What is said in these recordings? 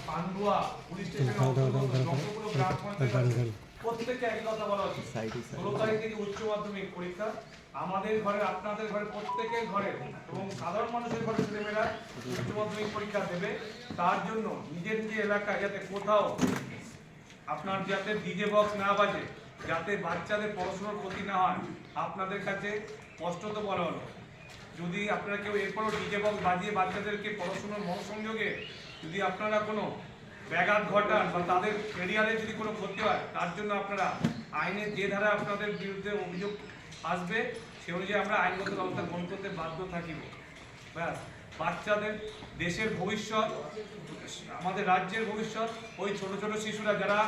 Pandua police station প্রত্যেককে একই কথা বলা হচ্ছে 16 তারিখ থেকে উচ্চ মাধ্যমিক পরীক্ষা আমাদের ঘরে আপনাদের ঘরে প্রত্যেকের ঘরে এবং সাধারণ মানুষের ঘরে ছেলেমেয়েরা উচ্চ মাধ্যমিক পরীক্ষা দেবে। তার জন্য নিজের নিজের এলাকায় যাতে কোথাও আপনার যাতে ডিজে বক্স না বাজে, যাতে বাচ্চাদের পড়াশোনার ক্ষতি না হয়, আপনাদের কাছে কষ্ট তো বলা হলো। যদি আপনারা কেউ এরপরও ডিজে বক্স বাজিয়ে বাচ্চাদেরকে পড়াশোনার মনোসংযোগে যদি আপনারা কোনো ব্যাঘাত ঘটান বা তাদের ক্যারিয়ারে যদি কোনো ক্ষতি হয়, তার জন্য আপনারা আইনের যে ধারা আপনাদের বিরুদ্ধে অভিযোগ আসবে সে অনুযায়ী আমরা আইনগত ব্যবস্থা গ্রহণ করতে বাধ্য থাকিব। ব্যাস, বাচ্চাদের দেশের ভবিষ্যৎ, আমাদের রাজ্যের ভবিষ্যৎ, ওই ছোট ছোট শিশুরা যারা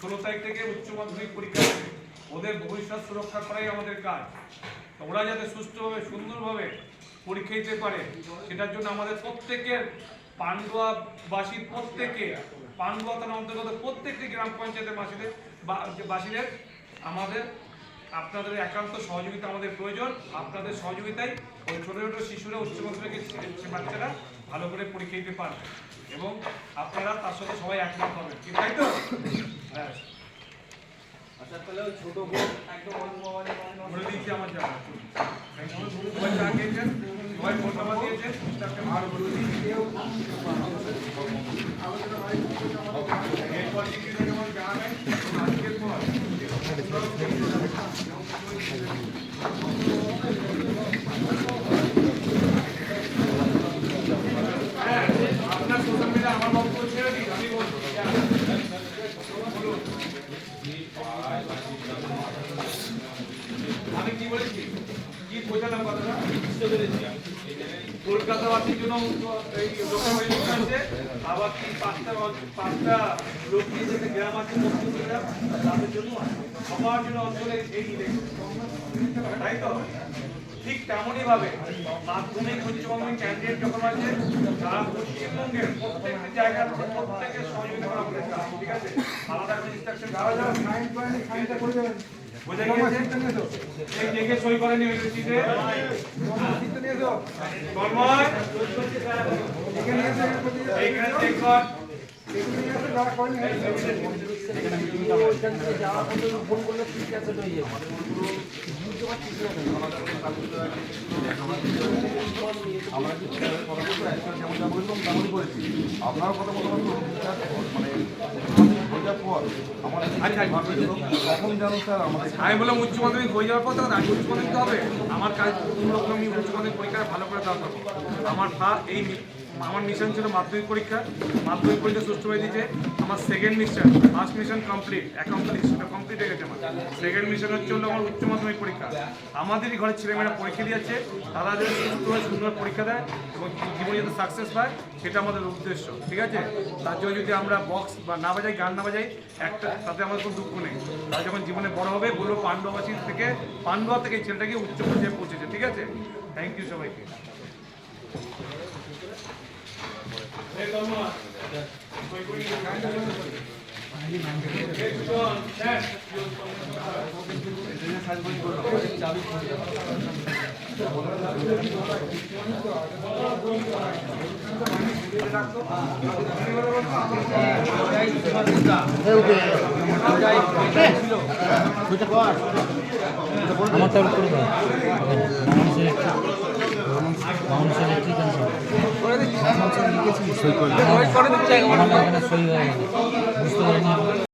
16 তারিখ থেকে উচ্চ মাধ্যমিক পরীক্ষা দেবে ওদের ভবিষ্যৎ সুরক্ষা করাই আমাদের কাজ। ওরা যাতে সুষ্ঠুভাবে সুন্দরভাবে পরীক্ষা দিতে পারে সেটার জন্য আমাদের প্রত্যেকের পান্ডুয়াবাসীর প্রত্যেকে, পান্ডুয়া থানার অন্তর্গত প্রত্যেকটি গ্রাম পঞ্চায়েতের বাসীদের আমাদের আপনাদের একান্ত সহযোগিতা আমাদের প্রয়োজন। আপনাদের সহযোগিতায় ওই ছোট ছোট শিশুরা উচ্চ মাধ্যমিকের বাচ্চারা ভালো করে পরীক্ষা দিতে পারবে এবং আপনারা তার সাথে সবাই একমত হবেন, কি তাই তো? হ্যাঁ, আচ্ছা তাহলে ওই ছোট বোন একদম বলে দিয়েছি আমার জানা সবাই চা খেয়েছেন, সবাই ফোন নাম্বার দিয়েছেন, আর বলে দিয়েছি এরপর কিছু যেমন জানাবেন আজকের পর হ্যাঁ আপনার সোশ্যাল মিডিয়া আমার বক্তব্য ছেড়ে দিন, আমি বলবো আমি কি বলেছি, কি বোঝালাম কথাটা কলকাতাবাসীর জন্য এই আছে, আবার কি পাঁচটা লোক নিয়ে যেতে গ্রাম আছে তাদের জন্য সবার জন্য অঞ্চলে এই তাই তো? ঠিক তেমনই ভাবে মাধ্যমিক উচ্চ মাধ্যমিক ক্যান্ডিডেট যখন আছে তারা পশ্চিমবঙ্গের প্রত্যেকটি জায়গার প্রত্যেকের সহযোগিতা করা বলে, ঠিক আছে? আলাদা করে ইনস্ট্রাকশন বোঝা গিয়েছে? এই দেখে সই করেনি ওই চিঠি এইখানে চেক কর ফোন করলে ঠিক আছে আপনার কথা বলতে মানে আমি বললাম উচ্চ মাধ্যমিক হয়ে যাওয়ার পর তখন আমি উচ্চ মাধ্যমিক হবে আমার কাজ কোনোরকম আমি উচ্চ মাধ্যমিক পরীক্ষা ভালো করে দেওয়া থাকবো। আমার মিশন ছিল মাধ্যমিক পরীক্ষা সুষ্ঠুভাবে দিয়েছে। আমার second mission, first mission complete হয়ে গেছে। আমার সেকেন্ড মিশন হচ্ছে আমার উচ্চ মাধ্যমিক পরীক্ষা। আমাদেরই ঘরের ছেলেমেয়েরা পরীক্ষা দিয়েছে, তারা যাতে সুষ্ঠুভাবে সুন্দর পরীক্ষা দেয় এবং জীবনে যাতে সাকসেস পায় সেটা আমাদের উদ্দেশ্য, ঠিক আছে? তার জন্য যদি আমরা বক্স বা না বাজাই, গান না বাজাই, তাতে আমাদের কোনো দুঃখ নেই। তারা যখন জীবনে বড় হবে বলবো পান্ডুয়া থেকে এই ছেলেটাকে উচ্চ পর্যায়ে পৌঁছেছে, ঠিক আছে? থ্যাংক ইউ সবাইকে। আমার তাহলে করে দাও সই হয়ে গেল, বুঝতে পারিনি।